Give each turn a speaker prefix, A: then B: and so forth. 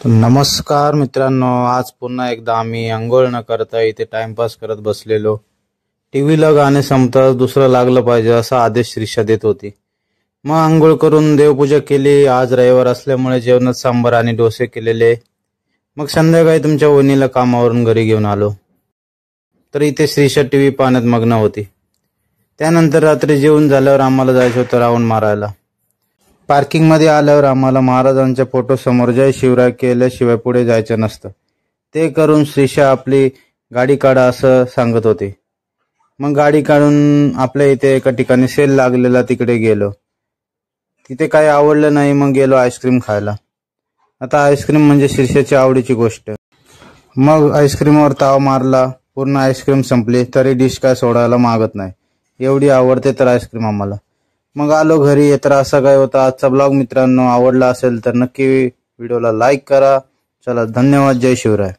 A: तर नमस्कार मित्रांनो, आज पुन्हा एकदा आम्ही अंघोळ न करता इथे टाइमपास करत बसलेलो. टीव्हीला गाणे संपताच दुसरं लागलं पाहिजे असा आदेश श्रीषा देत होती. मग अंघोळ करून देवपूजा केली. आज रविवार असल्यामुळे जेवणात सांबार आणि डोसे केलेले. मग संध्याकाळी तुमच्या वहिनीला कामावरून घरी घेऊन आलो. तर इथे श्रीषा टीव्ही पाहण्यात मग्न होती. त्यानंतर रात्री जेवून झाल्यावर आम्हाला जायचं होतं राऊंड मारायला. पार्किंगमध्ये आल्यावर आम्हाला महाराजांच्या फोटो समोर जय शिवराय केल्याशिवाय पुढे जायचं नसतं. ते करून श्रीषा आपली गाडी काढा असं सांगत होती. मग गाडी काढून आपल्या इथे एका ठिकाणी सेल लागलेला तिकडे गेलो. तिथे काही आवडलं नाही. मग गेलो आईस्क्रीम खायला. आता आईस्क्रीम म्हणजे श्रीषाची आवडीची गोष्ट. मग आईस्क्रीमवर ताव मारला. पूर्ण आईस्क्रीम संपली तरी डिश काय सोडायला मागत नाही. एवढी आवडते तर आईस्क्रीम आम्हाला. मग आलो घरी. तर असा काय होता आजचा ब्लॉग. मित्रांनो, आवडला असेल तर नक्की व्हिडिओला लाईक करा. चला, धन्यवाद. जय शिवराय.